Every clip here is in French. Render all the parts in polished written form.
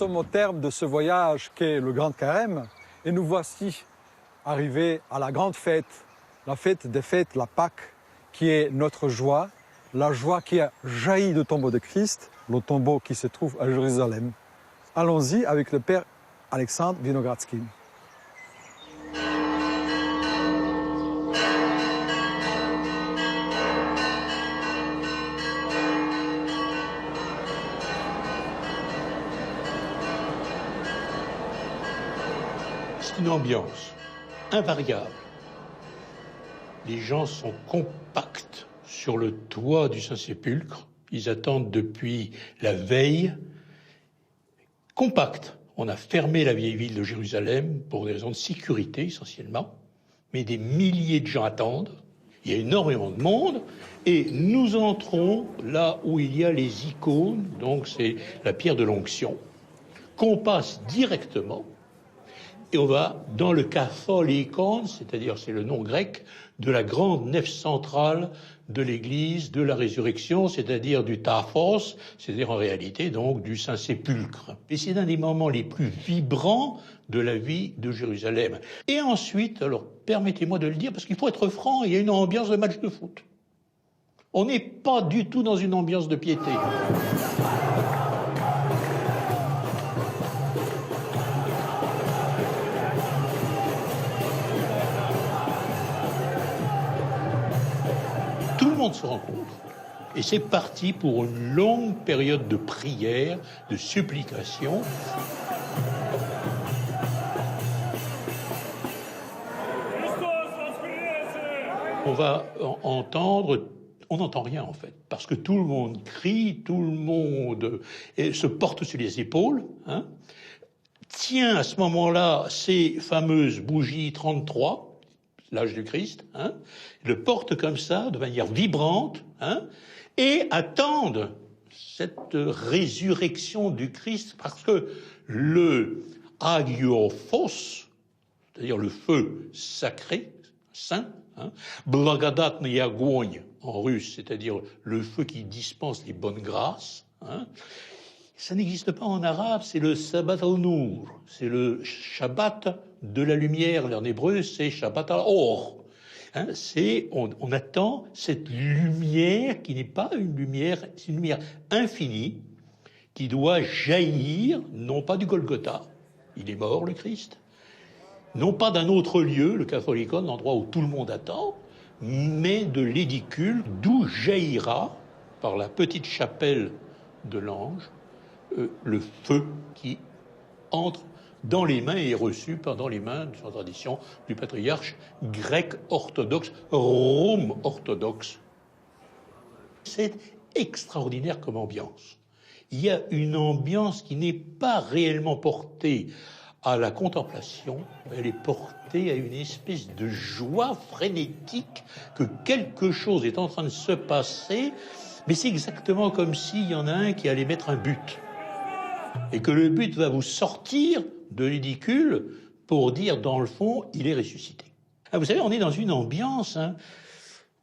sommes au terme de ce voyage qu'est le Grand Carême et nous voici arrivés à la grande fête, la fête des fêtes, la Pâque, qui est notre joie, la joie qui a jailli du tombeau de Christ, le tombeau qui se trouve à Jérusalem. Allons-y avec le Père Alexandre Winogradsky. C'est une ambiance invariable. Les gens sont compacts sur le toit du Saint-Sépulcre. Ils attendent depuis la veille. Compacts. On a fermé la vieille ville de Jérusalem pour des raisons de sécurité essentiellement. Mais des milliers de gens attendent. Il y a énormément de monde. Et nous entrons là où il y a les icônes. Donc c'est la pierre de l'onction. Qu'on passe directement. Et on va dans le Katholikon, c'est-à-dire c'est le nom grec, de la grande nef centrale de l'église de la résurrection, c'est-à-dire du Taphos, c'est-à-dire en réalité donc du Saint-Sépulcre. Et c'est un des moments les plus vibrants de la vie de Jérusalem. Et ensuite, alors permettez-moi de le dire, parce qu'il faut être franc, il y a une ambiance de match de foot. On n'est pas du tout dans une ambiance de piété. Tout le monde se rencontre et c'est parti pour une longue période de prière, de supplication. On va entendre, on n'entend rien en fait, parce que tout le monde crie, tout le monde se porte sur les épaules, tient à ce moment-là ces fameuses bougies 33, l'âge du Christ, le portent comme ça, de manière vibrante, et attendent cette résurrection du Christ, parce que le agios, c'est-à-dire le feu sacré, saint, blagodatny огонь en russe, c'est-à-dire le feu qui dispense les bonnes grâces, ça n'existe pas en arabe, c'est le Sabbat al-Nour, c'est le Shabbat de la lumière, en hébreu c'est Shabbat al-Or. On attend cette lumière qui n'est pas une lumière, c'est une lumière infinie qui doit jaillir, non pas du Golgotha, il est mort le Christ, non pas d'un autre lieu, le Katholikon, l'endroit où tout le monde attend, mais de l'édicule d'où jaillira, par la petite chapelle de l'ange, le feu qui entre dans les mains et est reçu dans les mains, sans tradition, du patriarche grec orthodoxe, Rome orthodoxe. C'est extraordinaire comme ambiance. Il y a une ambiance qui n'est pas réellement portée à la contemplation, elle est portée à une espèce de joie frénétique que quelque chose est en train de se passer, mais c'est exactement comme s'il y en a un qui allait mettre un but. Et que le but va vous sortir de l'édicule pour dire, dans le fond, il est ressuscité. Vous savez, on est dans une ambiance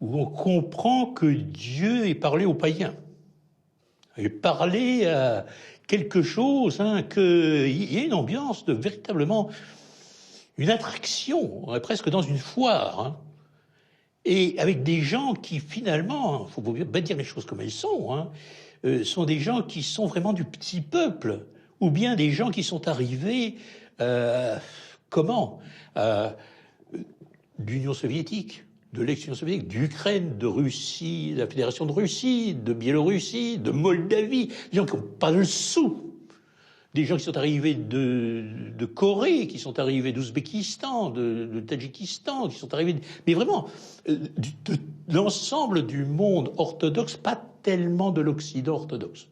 où on comprend que Dieu est parlé aux païens. Et parlé à quelque chose, qu'il y a une ambiance de véritablement une attraction, on est presque dans une foire. Et avec des gens qui, finalement, il faut bien dire les choses comme elles sont des gens qui sont vraiment du petit peuple, ou bien des gens qui sont arrivés, d'Union soviétique, de l'ex-Union soviétique, d'Ukraine, de Russie, de la Fédération de Russie, de Biélorussie, de Moldavie, des gens qui n'ont pas le sou, des gens qui sont arrivés de Corée, qui sont arrivés d'Ouzbékistan, de Tadjikistan, qui sont arrivés, mais vraiment, de l'ensemble du monde orthodoxe, pas tellement de l'Occident orthodoxe.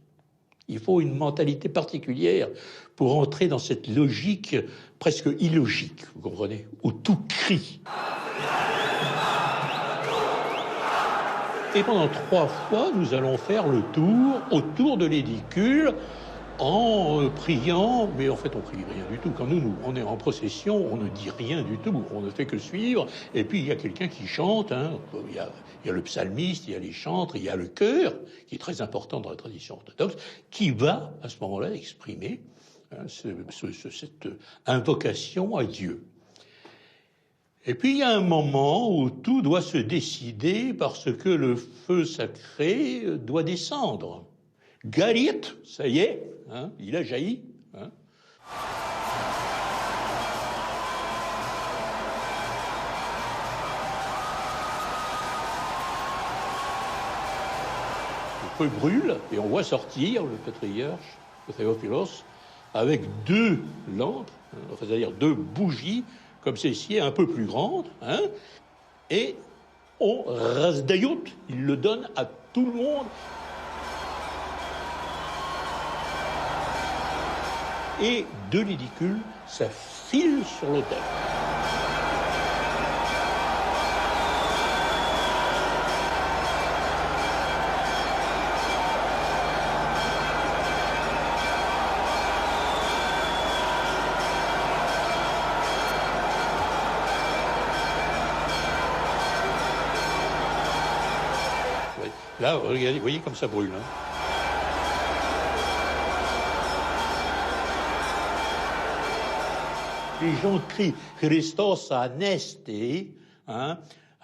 Il faut une mentalité particulière pour entrer dans cette logique presque illogique, vous comprenez, où tout crie. Et pendant 3 fois, nous allons faire le tour autour de l'édicule en priant, mais en fait on prie rien du tout. Quand on est en procession, on ne dit rien du tout, on ne fait que suivre, et puis il y a quelqu'un qui chante, il y a le psalmiste, il y a les chantres, il y a le chœur, qui est très important dans la tradition orthodoxe, qui va à ce moment-là exprimer hein, cette invocation à Dieu. Et puis il y a un moment où tout doit se décider parce que le feu sacré doit descendre. Galit, ça y est, hein, il a jailli. Hein. Le feu brûle et on voit sortir le patriarche, le Théophilos, avec 2 lampes, hein, c'est-à-dire 2 bougies, comme celle-ci, un peu plus grande, hein, et on rasdayout, il le donne à tout le monde. Et de l'édicule, ça file sur l'autel. Là, regardez, vous voyez comme ça brûle. Hein. Les gens crient Christos aneste, hein,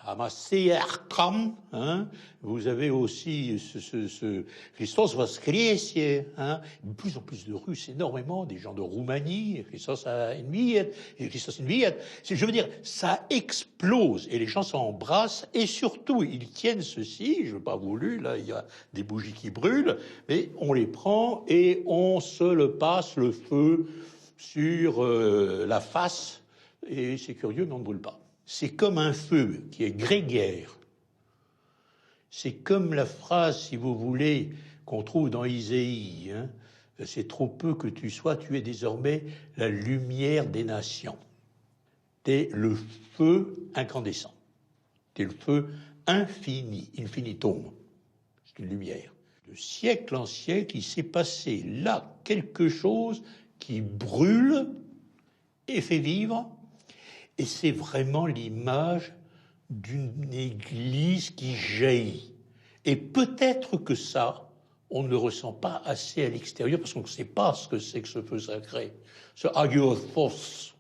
Amasearkam, hein. Vous avez aussi ce Christos voskresie, hein. De plus en plus de Russes, énormément, des gens de Roumanie, Christos inviet, Christos inviet. Je veux dire, ça explose et les gens s'embrassent et surtout, ils tiennent ceci, je n'ai pas voulu, là, il y a des bougies qui brûlent, mais on les prend et on se le passe, le feu, sur la face, et c'est curieux, mais on ne brûle pas. C'est comme un feu qui est grégaire. C'est comme la phrase, si vous voulez, qu'on trouve dans Isaïe, hein, c'est trop peu que tu sois, tu es désormais la lumière des nations. T'es le feu incandescent. T'es le feu infini, infinitum. C'est une lumière. De siècle en siècle, il s'est passé là quelque chose qui brûle et fait vivre. Et c'est vraiment l'image d'une église qui jaillit. Et peut-être que ça, on ne le ressent pas assez à l'extérieur parce qu'on ne sait pas ce que c'est que ce feu sacré. Ce agiorphos.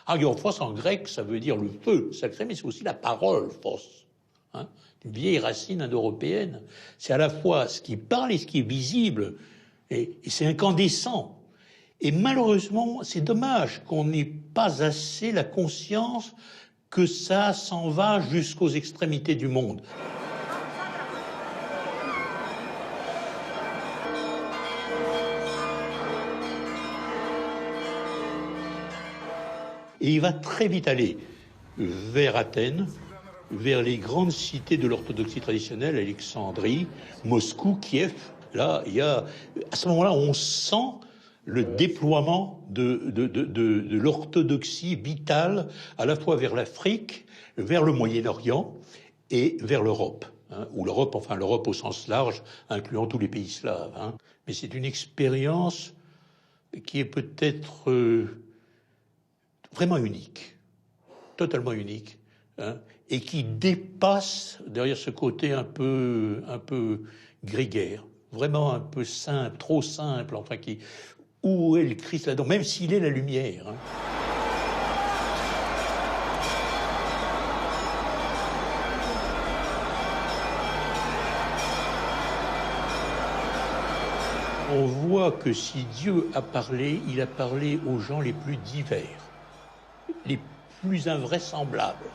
Agiorphos en grec, ça veut dire le feu sacré, mais c'est aussi la parole phos. Hein, une vieille racine indo-européenne. C'est à la fois ce qui parle et ce qui est visible. Et c'est incandescent. Et malheureusement, c'est dommage qu'on n'ait pas assez la conscience que ça s'en va jusqu'aux extrémités du monde. Et il va très vite aller vers Athènes, vers les grandes cités de l'orthodoxie traditionnelle, Alexandrie, Moscou, Kiev. Là, il y a, à ce moment-là, on sent le déploiement de l'orthodoxie vitale, à la fois vers l'Afrique, vers le Moyen-Orient et vers l'Europe. Hein, ou l'Europe, enfin l'Europe au sens large, incluant tous les pays slaves. Hein. Mais c'est une expérience qui est peut-être vraiment unique, totalement unique, hein, et qui dépasse derrière ce côté un peu grégaire, vraiment un peu simple, trop simple, enfin qui... Où est le Christ là-dedans, même s'il est la lumière. Hein. On voit que si Dieu a parlé, il a parlé aux gens les plus divers, les plus invraisemblables.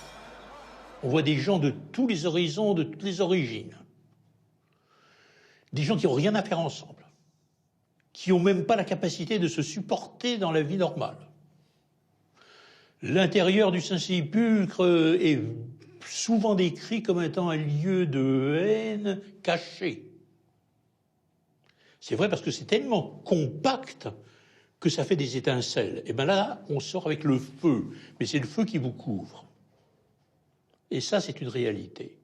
On voit des gens de tous les horizons, de toutes les origines. Des gens qui n'ont rien à faire ensemble, qui n'ont même pas la capacité de se supporter dans la vie normale. L'intérieur du Saint-Sépulcre est souvent décrit comme étant un lieu de haine caché. C'est vrai parce que c'est tellement compact que ça fait des étincelles. Et bien là, on sort avec le feu, mais c'est le feu qui vous couvre. Et ça, c'est une réalité.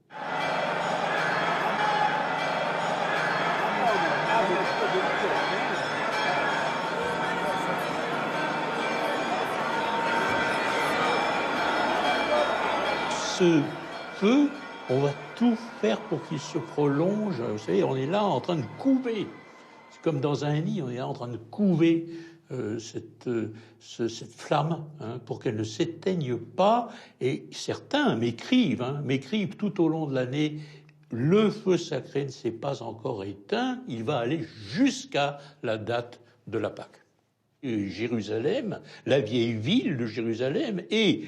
Ce feu, on va tout faire pour qu'il se prolonge. Vous savez, on est là en train de couver. C'est comme dans un nid, on est là en train de couver cette flamme, hein, pour qu'elle ne s'éteigne pas. Et certains m'écrivent tout au long de l'année, le feu sacré ne s'est pas encore éteint, il va aller jusqu'à la date de la Pâque. Jérusalem, la vieille ville de Jérusalem, est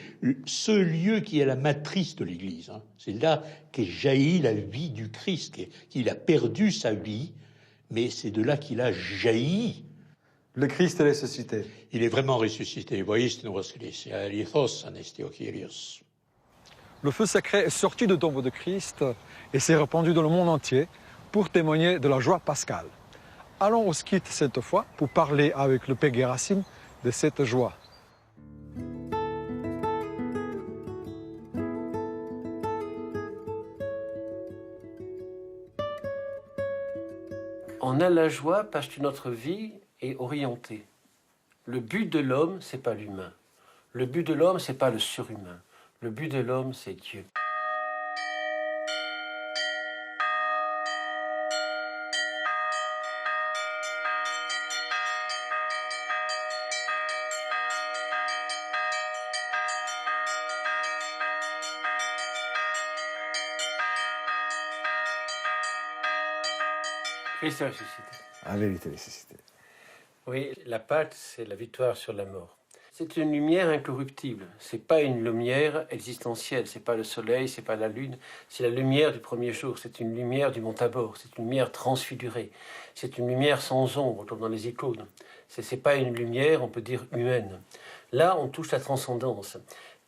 ce lieu qui est la matrice de l'Église. Hein. C'est là qu'est jaillie la vie du Christ, qu'il a perdu sa vie, mais c'est de là qu'il a jailli. Le Christ est ressuscité. Il est vraiment ressuscité. Le feu sacré est sorti de tombe de Christ et s'est répandu dans le monde entier pour témoigner de la joie pascale. Allons au skit cette fois pour parler avec le Père Gerasim de cette joie. On a la joie parce que notre vie est orientée. Le but de l'homme, c'est pas l'humain. Le but de l'homme, c'est pas le surhumain. Le but de l'homme, c'est Dieu. Christ est ressuscité. En vérité ressuscité. Oui, la Pâque, c'est la victoire sur la mort. C'est une lumière incorruptible. C'est pas une lumière existentielle. C'est pas le soleil, c'est pas la lune. C'est la lumière du premier jour. C'est une lumière du Mont Tabor. C'est une lumière transfigurée. C'est une lumière sans ombre, comme dans les icônes. C'est pas une lumière, on peut dire, humaine. Là, on touche la transcendance.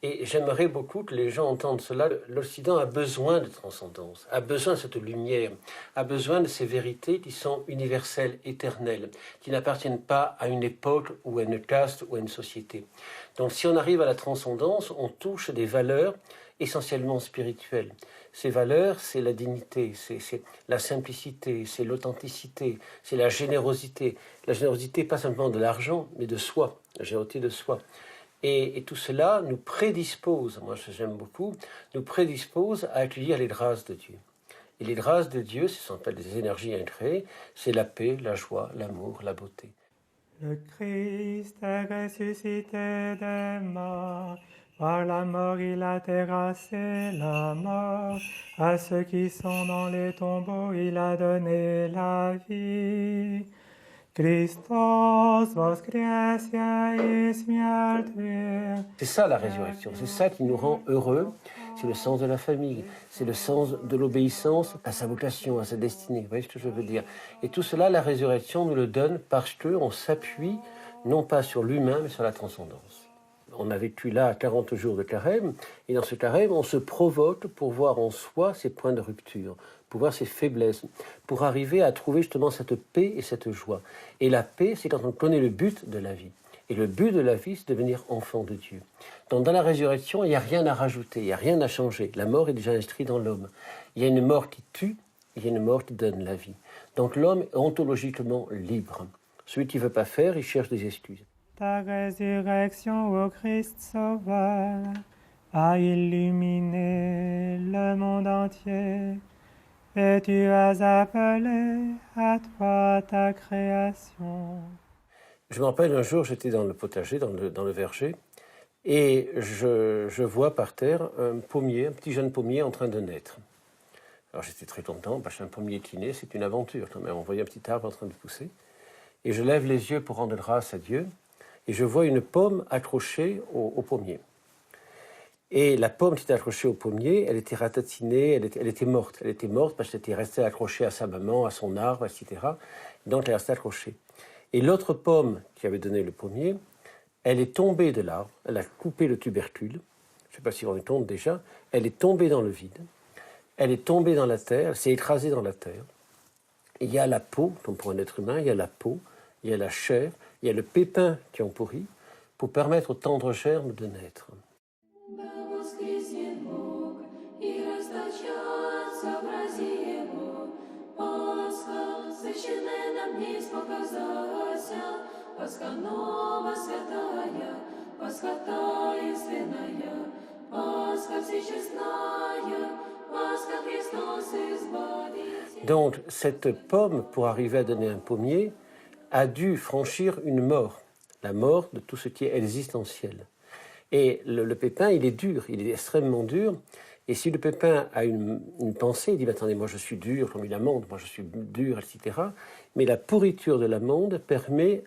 Et j'aimerais beaucoup que les gens entendent cela. L'Occident a besoin de transcendance, a besoin de cette lumière, a besoin de ces vérités qui sont universelles, éternelles, qui n'appartiennent pas à une époque ou à une caste ou à une société. Donc si on arrive à la transcendance, on touche des valeurs essentiellement spirituelles. Ces valeurs, c'est la dignité, c'est la simplicité, c'est l'authenticité, c'est la générosité. La générosité, pas simplement de l'argent, mais de soi, la générosité de soi. Et tout cela nous prédispose, moi j'aime beaucoup, nous prédispose à accueillir les grâces de Dieu. Et les grâces de Dieu, ce sont des énergies incréées, c'est la paix, la joie, l'amour, la beauté. Le Christ est ressuscité des morts, par la mort il a terrassé la mort, à ceux qui sont dans les tombeaux il a donné la vie. Christos voskresia smialtve. C'est ça la résurrection, c'est ça qui nous rend heureux, c'est le sens de la famille, c'est le sens de l'obéissance à sa vocation, à sa destinée, vous voyez ce que je veux dire. Et tout cela, la résurrection nous le donne parce qu'on s'appuie non pas sur l'humain, mais sur la transcendance. On a vécu là 40 jours de carême, et dans ce carême, on se provoque pour voir en soi ses points de rupture, pour voir ses faiblesses, pour arriver à trouver justement cette paix et cette joie. Et la paix, c'est quand on connaît le but de la vie. Et le but de la vie, c'est de devenir enfant de Dieu. Donc dans la résurrection, il n'y a rien à rajouter, il n'y a rien à changer. La mort est déjà inscrite dans l'homme. Il y a une mort qui tue, il y a une mort qui donne la vie. Donc l'homme est ontologiquement libre. Celui qui ne veut pas faire, il cherche des excuses. Ta résurrection, ô Christ sauveur, a illuminé le monde entier, et tu as appelé à toi ta création. Je me rappelle un jour, j'étais dans le potager, dans le verger, et je vois par terre un pommier, un petit jeune pommier en train de naître. Alors j'étais très content, parce qu'un pommier qui naît, c'est une aventure quand même. On voyait un petit arbre en train de pousser. Et je lève les yeux pour rendre grâce à Dieu, et je vois une pomme accrochée au pommier. Et la pomme qui était accrochée au pommier, elle était ratatinée, elle était morte. Elle était morte parce qu'elle était restée accrochée à sa maman, à son arbre, etc. Donc elle restait accrochée. Et l'autre pomme qui avait donné le pommier, elle est tombée de l'arbre, elle a coupé le tubercule, je ne sais pas si on est compte déjà, elle est tombée dans le vide, elle est tombée dans la terre, elle s'est écrasée dans la terre. Et il y a la peau, comme pour un être humain, il y a la peau, il y a la chair, il y a le pépin qui ont pourri, pour permettre aux tendres germes de naître. Donc, cette pomme, pour arriver à donner un pommier, a dû franchir une mort. la mort de tout ce qui est existentiel. Et le pépin, il est dur, il est extrêmement dur. Et si le pépin a une pensée, il dit, attendez, moi je suis dur comme une amande, moi je suis dur, etc. Mais la pourriture de l'amande permet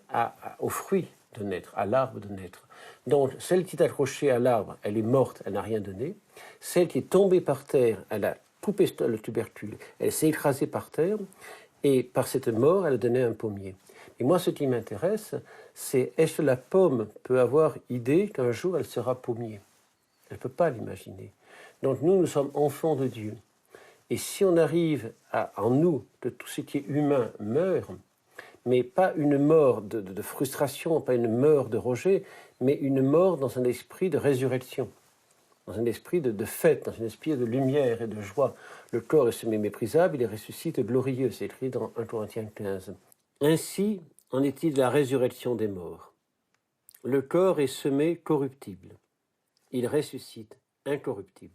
au fruit de naître, à l'arbre de naître. Donc celle qui est accrochée à l'arbre, elle est morte, elle n'a rien donné. Celle qui est tombée par terre, elle a coupé le tubercule, elle s'est écrasée par terre, et par cette mort, elle a donné un pommier. Et moi, ce qui m'intéresse, c'est est-ce que la pomme peut avoir idée qu'un jour elle sera pommier? Elle ne peut pas l'imaginer. Donc nous sommes enfants de Dieu. Et si on arrive en nous que tout ce qui est humain meurt, mais pas une mort de frustration, pas une mort de rejet, mais une mort dans un esprit de résurrection, dans un esprit de fête, dans un esprit de lumière et de joie. Le corps est semé méprisable, il ressuscite glorieux, c'est écrit dans 1 Corinthiens 15. Ainsi en est-il de la résurrection des morts. Le corps est semé corruptible, il ressuscite incorruptible.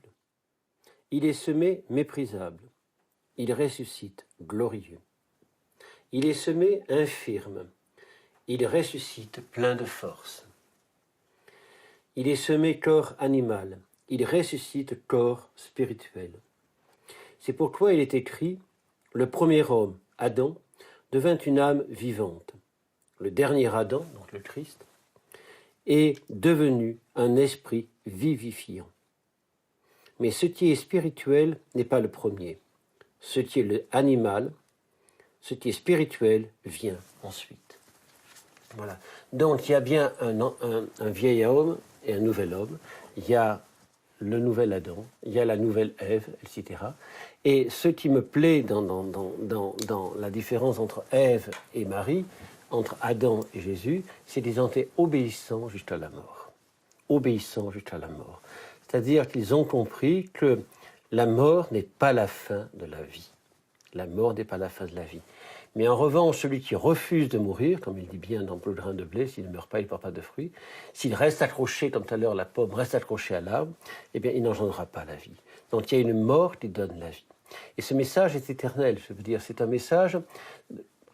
Il est semé méprisable, il ressuscite glorieux. Il est semé infirme, il ressuscite plein de force. Il est semé corps animal, il ressuscite corps spirituel. C'est pourquoi il est écrit, le premier homme, Adam, devint une âme vivante. Le dernier Adam, donc le Christ, est devenu un esprit vivifiant. Mais ce qui est spirituel n'est pas le premier. Ce qui est animal, ce qui est spirituel vient ensuite. Voilà. Donc il y a bien un vieil homme et un nouvel homme. Il y a le nouvel Adam, il y a la nouvelle Ève, etc. Et ce qui me plaît dans la différence entre Ève et Marie, entre Adam et Jésus, c'est qu'ils ont été obéissants jusqu'à la mort. Obéissants jusqu'à la mort. C'est-à-dire qu'ils ont compris que la mort n'est pas la fin de la vie. La mort n'est pas la fin de la vie. Mais en revanche, celui qui refuse de mourir, comme il dit bien dans le grain de blé, s'il ne meurt pas, il ne porte pas de fruits, s'il reste accroché, comme tout à l'heure la pomme reste accrochée à l'arbre, eh bien il n'engendrera pas la vie. Donc il y a une mort qui donne la vie. Et ce message est éternel, je veux dire, c'est un message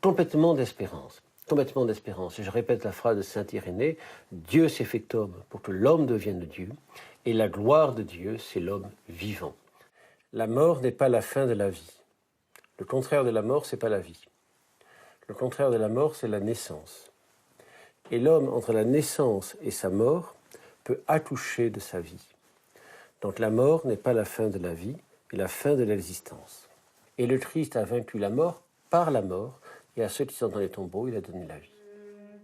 complètement d'espérance. Complètement d'espérance. Et je répète la phrase de saint Irénée, Dieu s'est fait homme pour que l'homme devienne Dieu, et la gloire de Dieu, c'est l'homme vivant. La mort n'est pas la fin de la vie. Le contraire de la mort, c'est pas la vie. Le contraire de la mort, c'est la naissance. Et l'homme, entre la naissance et sa mort, peut accoucher de sa vie. Donc la mort n'est pas la fin de la vie, mais la fin de l'existence. Et le Christ a vaincu la mort par la mort, et à ceux qui sont dans les tombeaux, il a donné la vie.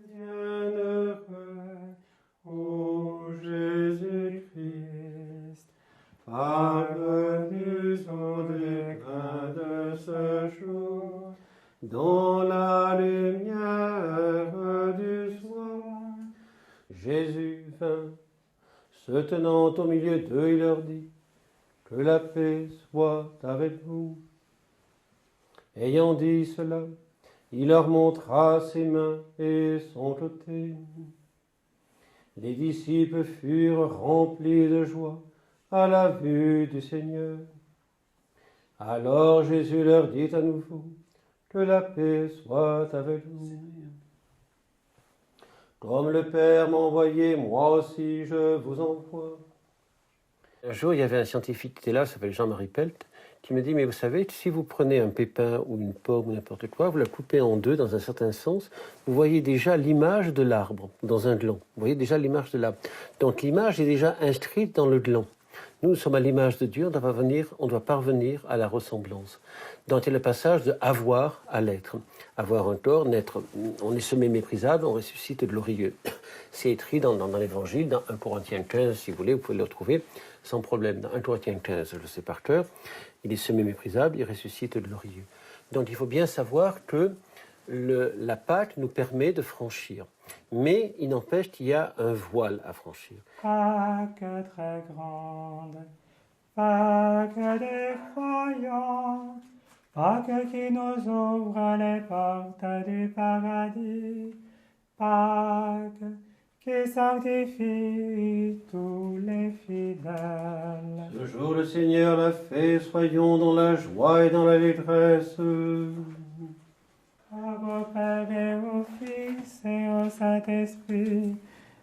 Bienheureux, ô Jésus-Christ, parvenu au déclin de ce jour, dans la lumière du soir, Jésus vint, se tenant au milieu d'eux, il leur dit, que la paix soit avec vous. Ayant dit cela, il leur montra ses mains et son côté. Les disciples furent remplis de joie à la vue du Seigneur. Alors Jésus leur dit à nouveau, que la paix soit avec vous. Comme le Père m'a envoyé, moi aussi je vous envoie. Un jour, il y avait un scientifique qui était là, qui s'appelle Jean-Marie Pelt, qui me dit, mais vous savez, si vous prenez un pépin ou une pomme ou n'importe quoi, vous la coupez en deux dans un certain sens, vous voyez déjà l'image de l'arbre dans un gland. Vous voyez déjà l'image de l'arbre. Donc l'image est déjà inscrite dans le gland. Nous sommes à l'image de Dieu, on doit parvenir à la ressemblance. Donc il y a le passage de avoir à l'être. Avoir un corps, naître. On est semé méprisable, on ressuscite glorieux. C'est écrit dans l'Évangile, dans 1 Corinthiens 15, si vous voulez, vous pouvez le retrouver sans problème. Dans 1 Corinthiens 15, je le sais par cœur, il est semé méprisable, il ressuscite glorieux. Donc il faut bien savoir que la Pâque nous permet de franchir. Mais il n'empêche qu'il y a un voile à franchir. Pâque très grande, Pâque des croyants, Pâque qui nous ouvre les portes du paradis, Pâque qui sanctifie tous les fidèles. Ce jour le Seigneur l'a fait, soyons dans la joie et dans la détresse. Pâque Gloire au Père et au Fils et au Saint-Esprit,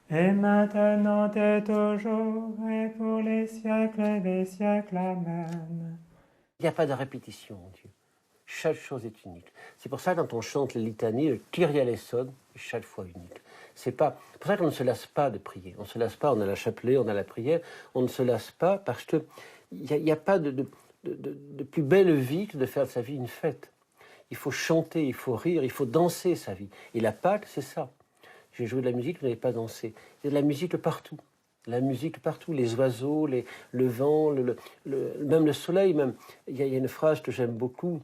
et maintenant et toujours et pour les siècles des siècles. Amen. Il n'y a pas de répétition en Dieu. Chaque chose est unique. C'est pour ça que quand on chante les litanies, le Kyrie eleison est chaque fois unique. C'est pour ça qu'on ne se lasse pas de prier. On ne se lasse pas, on a la chapelet, on a la prière. On ne se lasse pas parce qu'il n'y a pas de plus belle vie que de faire de sa vie une fête. Il faut chanter, il faut rire, il faut danser sa vie. Et la Pâque, c'est ça. J'ai joué de la musique, vous n'avez pas dansé. Il y a de la musique partout. La musique partout, les oiseaux, le vent, même le soleil. Même. Il y a une phrase que j'aime beaucoup.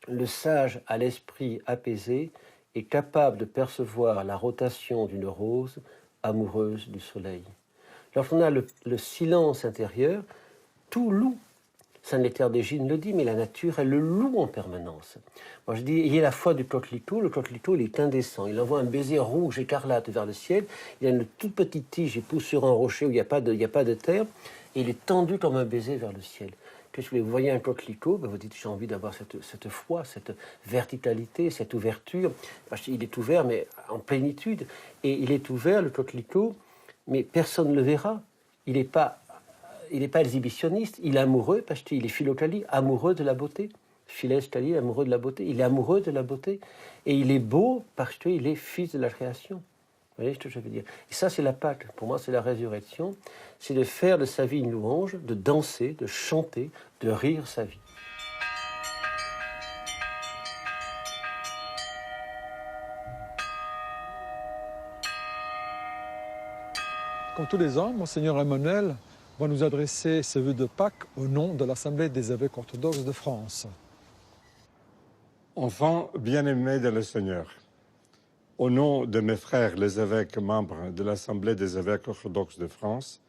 Le sage à l'esprit apaisé est capable de percevoir la rotation d'une rose amoureuse du soleil. Lorsqu'on a le silence intérieur, tout loue. Saint Nétaire d'Égine le dit, mais la nature, elle le loue en permanence. Moi, je dis, il y a la foi du coquelicot. Le coquelicot, il est indécent. Il envoie un baiser rouge écarlate vers le ciel. Il a une toute petite tige, il pousse sur un rocher où il n'y a pas de terre, et il est tendu comme un baiser vers le ciel. Qu'est-ce que vous voyez un coquelicot, vous dites, j'ai envie d'avoir cette foi, cette verticalité, cette ouverture. Il est ouvert, mais en plénitude. Et il est ouvert, le coquelicot, mais personne ne le verra. Il n'est pas exhibitionniste, il est amoureux, parce qu'il est philocalie, amoureux de la beauté. Philès Cali, amoureux de la beauté. Il est amoureux de la beauté. Et il est beau parce qu'il est fils de la création. Vous voyez ce que je veux dire? Et ça, c'est la Pâque. Pour moi, c'est la résurrection. C'est de faire de sa vie une louange, de danser, de chanter, de rire sa vie. Comme tous les ans, Monseigneur Emmanuel va nous adresser ses vœux de Pâques au nom de l'Assemblée des évêques orthodoxes de France. Enfants bien-aimés de le Seigneur, au nom de mes frères les évêques membres de l'Assemblée des évêques orthodoxes de France,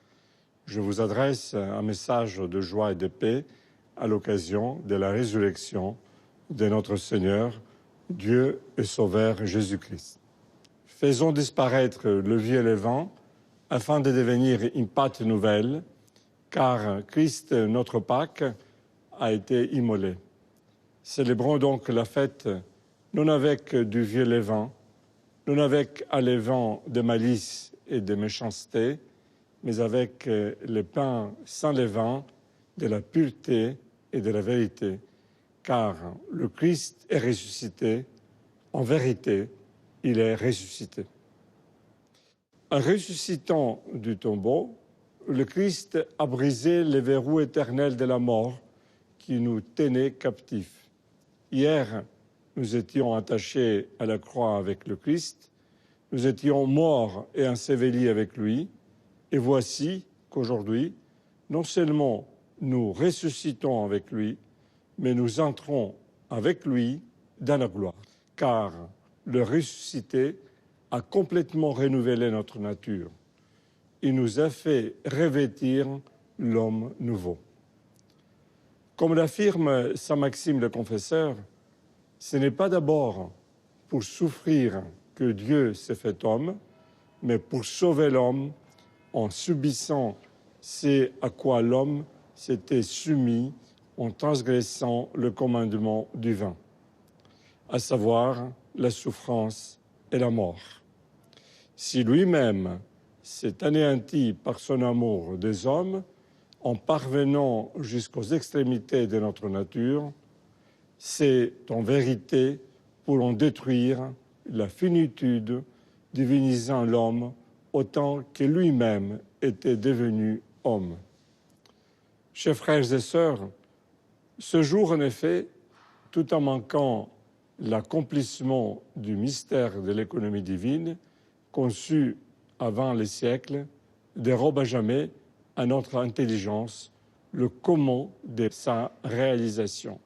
je vous adresse un message de joie et de paix à l'occasion de la résurrection de notre Seigneur, Dieu et Sauveur Jésus-Christ. Faisons disparaître le vieux et le vent afin de devenir une Pâque nouvelle, car Christ, notre Pâque, a été immolé. Célébrons donc la fête non avec du vieux levain, non avec un levain de malice et de méchanceté, mais avec le pain sans levain de la pureté et de la vérité, car le Christ est ressuscité, en vérité, il est ressuscité. En ressuscitant du tombeau, le Christ a brisé les verrous éternels de la mort qui nous tenaient captifs. Hier, nous étions attachés à la croix avec le Christ, nous étions morts et ensevelis avec lui, et voici qu'aujourd'hui, non seulement nous ressuscitons avec lui, mais nous entrons avec lui dans la gloire, car le ressuscité a complètement renouvelé notre nature. Il nous a fait revêtir l'homme nouveau. Comme l'affirme saint Maxime le Confesseur, ce n'est pas d'abord pour souffrir que Dieu s'est fait homme, mais pour sauver l'homme en subissant ce à quoi l'homme s'était soumis en transgressant le commandement divin, à savoir la souffrance et la mort. Si lui-même s'est anéanti par son amour des hommes, en parvenant jusqu'aux extrémités de notre nature, c'est en vérité pour en détruire la finitude, divinisant l'homme autant que lui-même était devenu homme. Chers frères et sœurs, ce jour, en effet, tout en manquant l'accomplissement du mystère de l'économie divine, conçu avant les siècles, dérobe à jamais à notre intelligence le comment de sa réalisation.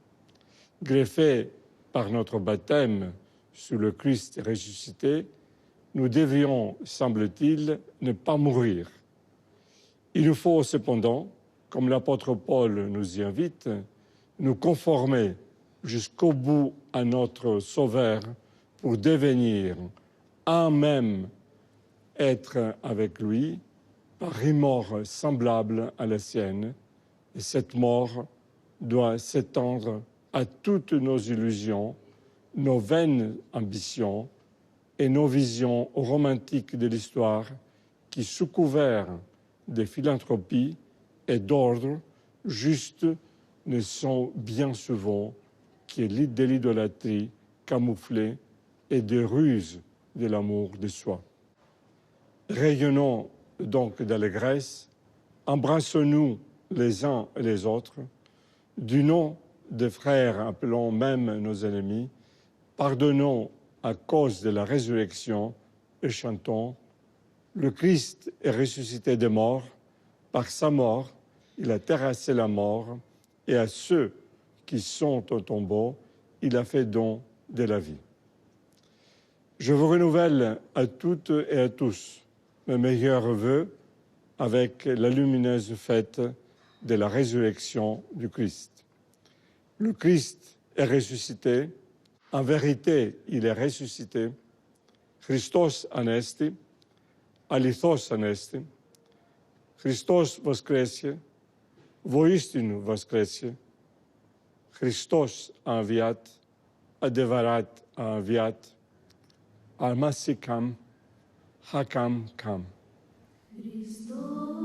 Greffés par notre baptême sous le Christ ressuscité, nous devions, semble-t-il, ne pas mourir. Il nous faut cependant, comme l'apôtre Paul nous y invite, nous conformer jusqu'au bout à notre Sauveur pour devenir un même être avec lui par une mort semblable à la sienne. Et cette mort doit s'étendre à toutes nos illusions, nos vaines ambitions et nos visions romantiques de l'histoire qui, sous couvert de philanthropie et d'ordre juste, ne sont bien souvent que de l'idolâtrie camouflée et des ruses de l'amour de soi. Rayonnons donc d'allégresse, embrassons-nous les uns et les autres, du nom des frères appelons même nos ennemis, pardonnons à cause de la résurrection et chantons « Le Christ est ressuscité des morts, par sa mort, il a terrassé la mort, et à ceux qui sont au tombeau, il a fait don de la vie. » Je vous renouvelle à toutes et à tous mes meilleurs vœux avec la lumineuse fête de la résurrection du Christ. Le Christ est ressuscité, en vérité, il est ressuscité. Christos anesti, alithos anesti, Christos voskresie, voistinu voskresie, Christos enviat, adevarat enviat, almasikam, hakam kam. Christos